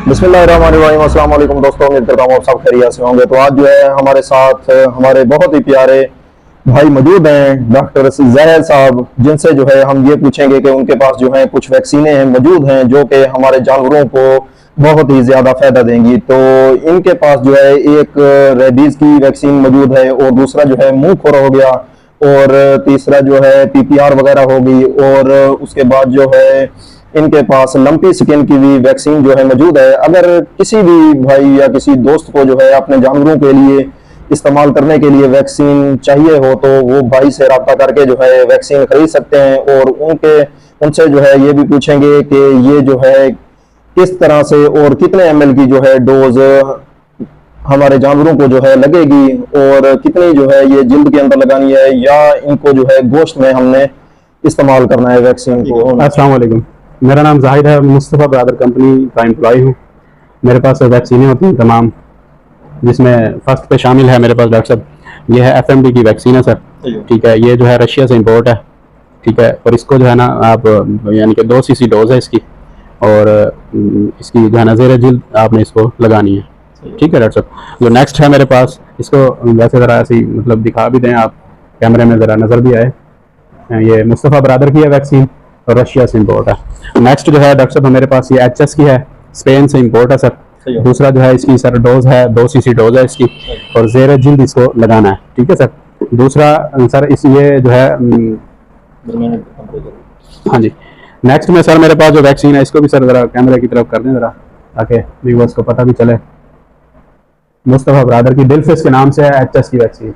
बिस्मिल्लाहिर्रहमानिर्रहीम। अस्सलाम वालेकुम दोस्तों, उम्मीद करता हूँ आप सब खैरियत से होंगे। तो आज जो है हमारे साथ हमारे बहुत ही प्यारे भाई मौजूद हैं, डॉक्टर ज़ाहिर साहब, जिनसे जो है हम ये पूछेंगे कि उनके पास जो है कुछ वैक्सीनें हैं मौजूद हैं जो कि हमारे जानवरों को बहुत ही ज़्यादा फ़ायदा देंगी। तो इनके पास जो है एक रेबीज़ की वैक्सीन मौजूद है, और दूसरा जो है मुंह खुर हो गया, और तीसरा जो है पीपीआर वगैरह होगी, और उसके बाद जो है इनके पास लंपी स्किन की भी वैक्सीन जो है मौजूद है। अगर किसी भी भाई या किसी दोस्त को जो है अपने जानवरों के लिए इस्तेमाल करने के लिए वैक्सीन चाहिए हो तो वो भाई से रब्ता करके जो है वैक्सीन खरीद सकते हैं, और उनसे जो है ये भी पूछेंगे कि ये जो है किस तरह से और कितने एमएल की जो है डोज हमारे जानवरों को जो है लगेगी, और कितनी जो है ये जिल्द के अंदर लगानी है, या इनको जो है गोश्त में हमने इस्तेमाल करना है वैक्सीन को। अस्सलाम वालेकुम, मेरा नाम जाहिद है, मुस्तफ़ा ब्रदर कंपनी का एम्प्लॉय हूँ। मेरे पास वैक्सीनें होती हैं तमाम, जिसमें फर्स्ट पे शामिल है मेरे पास डॉक्टर साहब, ये है एफएमडी की वैक्सीन है सर। ठीक है, ये जो है रशिया से इंपोर्ट है। ठीक है, और इसको जो है ना आप यानी कि 2 सीसी डोज है इसकी, और इसकी जो है ना ज़ेरे जिल्द आपने इसको लगानी है। ठीक है डॉक्टर साहब, जो नेक्स्ट है मेरे पास, इसको वैसे ज़रा ऐसी मतलब दिखा भी दें आप, कैमरे में ज़रा नज़र भी आए। ये मुस्तफ़ा ब्रदर की है वैक्सीन, और रशिया से इंपोर्ट है। नेक्स्ट जो है डॉक्टर साहब मेरे पास ये एचएस की है, स्पेन से इंपोर्ट है सर। दूसरा जो है इसकी सर डोज है 2 सीसी डोज है इसकी, और ज़ेरे जिल्द इसको लगाना है। ठीक है सर। दूसरा सर इस ये जो है हाँ जी, नेक्स्ट में सर मेरे पास जो वैक्सीन है, इसको भी सर ज़रा कैमरे की तरफ कर दें ज़रा, ताकि व्यूअर्स को पता भी चले। मुस्तफ़ा ब्रदर की दिलफिश के नाम से है एचएस की वैक्सीन।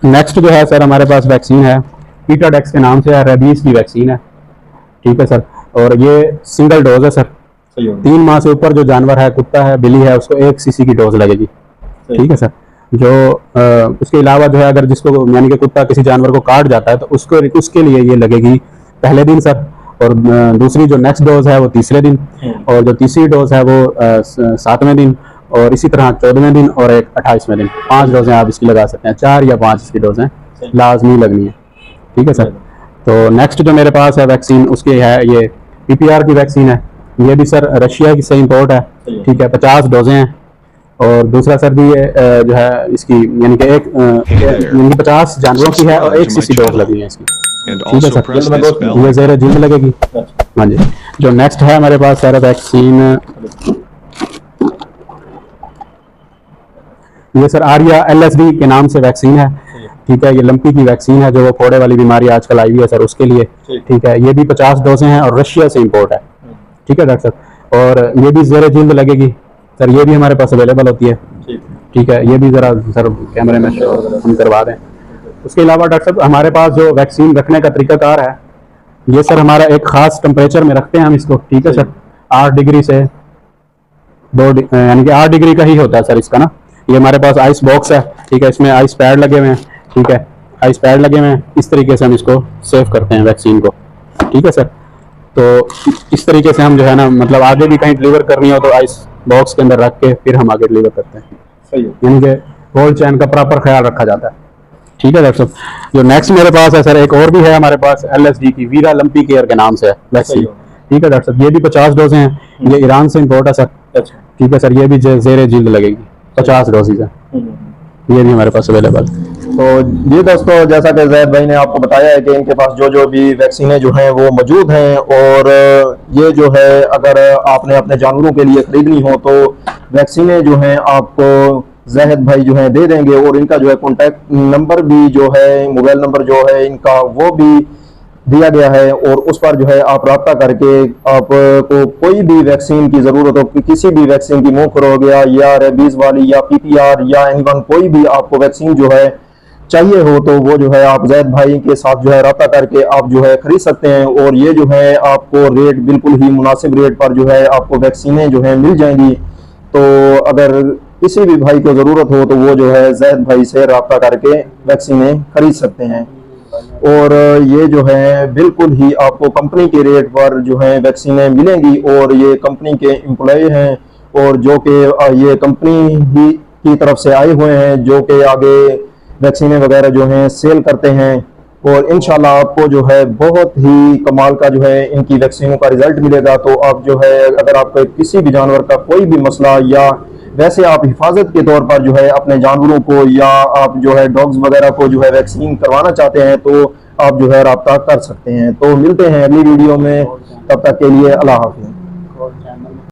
नेक्स्ट जो है सर हमारे पास वैक्सीन है, पीटाडेक्स के नाम से है, रेबीज की वैक्सीन है। ठीक है सर, और ये सिंगल डोज है सर। 3 माह से ऊपर जो जानवर है, कुत्ता है, बिल्ली है, उसको 1 सीसी की डोज लगेगी। ठीक है सर। जो उसके अलावा जो है अगर जिसको यानी कि कुत्ता किसी जानवर को काट जाता है तो उसके लिए ये लगेगी पहले दिन सर, और दूसरी जो नेक्स्ट डोज है वो तीसरे दिन, और जो तीसरी डोज है वो 7वें दिन, और इसी तरह 14वें दिन और एक 28वें दिन। 5 डोजें आप इसकी लगा सकते हैं, 4 या 5 इसकी डोजें लाजमी लगनी है। ठीक है सर। तो नेक्स्ट जो मेरे पास है वैक्सीन, उसकी है ये पीपीआर की वैक्सीन है। ये भी सर रशिया की से इंपोर्ट है। ठीक है, 50 डोजें हैं। और दूसरा सर भी ये जो है इसकी यानी कि एक 50 जानवरों की है, और 1 सीसी डोज लगनी है इसकी। ठीक है सर, ये ज़ेरे जिल्द लगेगी। हाँ जी। जो नेक्स्ट है हमारे पास सर वैक्सीन, ये सर आर्या एलएसडी के नाम से वैक्सीन है। ठीक है, ये लंपी की वैक्सीन है, जो वो फोड़े वाली बीमारी आजकल आई हुई है सर, उसके लिए। ठीक है, ये भी 50 डोजें हैं, और रशिया से इंपोर्ट है। ठीक है डॉक्टर साहब, और ये भी ज़ेरे जिल्द लगेगी सर, ये भी हमारे पास अवेलेबल होती है। ठीक है, ये भी ज़रा सर कैमरे में हम करवा दें। उसके अलावा डॉक्टर साहब हमारे पास जो वैक्सीन रखने का तरीकाकार है, ये सर हमारा एक ख़ास टेम्परेचर में रखते हैं हम इसको। ठीक है सर, 8 डिग्री से 2 यानी कि 8 डिग्री का ही होता है सर इसका ना। ये हमारे पास आइस बॉक्स है। ठीक है, इसमें आइस पैड लगे हुए हैं। ठीक है, आइस पैड लगे हुए हैं। इस तरीके से हम इसको सेव करते हैं वैक्सीन को। ठीक है सर। तो इस तरीके से हम जो है ना मतलब आगे भी कहीं डिलीवर करनी हो तो आइस बॉक्स के अंदर रख के फिर हम आगे डिलीवर करते हैं। सही है, यानी कि कोल्ड चैन का प्रॉपर ख्याल रखा जाता है। ठीक है डॉक्टर साहब। जो नेक्स्ट मेरे पास है सर, एक और भी है हमारे पास, एलएसडी की वीरा लंपी केयर के नाम से है वैक्सीन। ठीक है डॉक्टर साहब, ये भी 50 डोजें हैं। ये ईरान से इंपोर्ट है सर। ठीक है सर, ये भी ज़ेरे जिल्द लगेगी, 50 डोजेज है। ये भी हमारे पास अवेलेबल। तो ये दोस्तों, जैसा कि जैद भाई ने आपको बताया है कि इनके पास जो भी वैक्सीनें जो हैं वो मौजूद हैं, और ये जो है अगर आपने अपने जानवरों के लिए खरीदनी हो तो वैक्सीनें जो हैं आपको जैद भाई जो है दे देंगे, और इनका जो है कॉन्टैक्ट नंबर भी जो है, मोबाइल नंबर जो है इनका, वो भी दिया गया है, और उस पर जो है आप रब्ता करके आपको कोई भी वैक्सीन की ज़रूरत हो, किसी भी वैक्सीन की, मुंह खुर हो गया या रेबीज़ वाली या पीपीआर या एनिमल, कोई भी आपको वैक्सीन जो है चाहिए हो तो वो जो है आप जैद भाई के साथ जो है रब्ता करके आप जो है खरीद सकते हैं। और ये जो है आपको रेट बिल्कुल ही मुनासिब रेट पर जो है आपको वैक्सीनें जो है मिल जाएंगी। तो अगर किसी भी भाई को ज़रूरत हो तो वो जो है जैद भाई से रब्ता करके वैक्सीनें खरीद सकते हैं। और ये जो है बिल्कुल ही आपको कंपनी के रेट पर जो है वैक्सीनें मिलेंगी, और ये कंपनी के एम्प्लॉय हैं, और जो कि ये कंपनी ही की तरफ से आए हुए हैं, जो कि आगे वैक्सीनें वगैरह जो हैं सेल करते हैं। और इंशाल्लाह आपको जो है बहुत ही कमाल का जो है इनकी वैक्सीनों का रिजल्ट मिलेगा। तो आप जो है अगर आपको किसी भी जानवर का कोई भी मसला या वैसे आप हिफाजत के तौर पर जो है अपने जानवरों को या आप जो है डॉग्स वगैरह को जो है वैक्सीन करवाना चाहते हैं तो आप जो है रब्ता कर सकते हैं। तो मिलते हैं अगली वीडियो में, तब तक के लिए अल्लाह हाफिज़।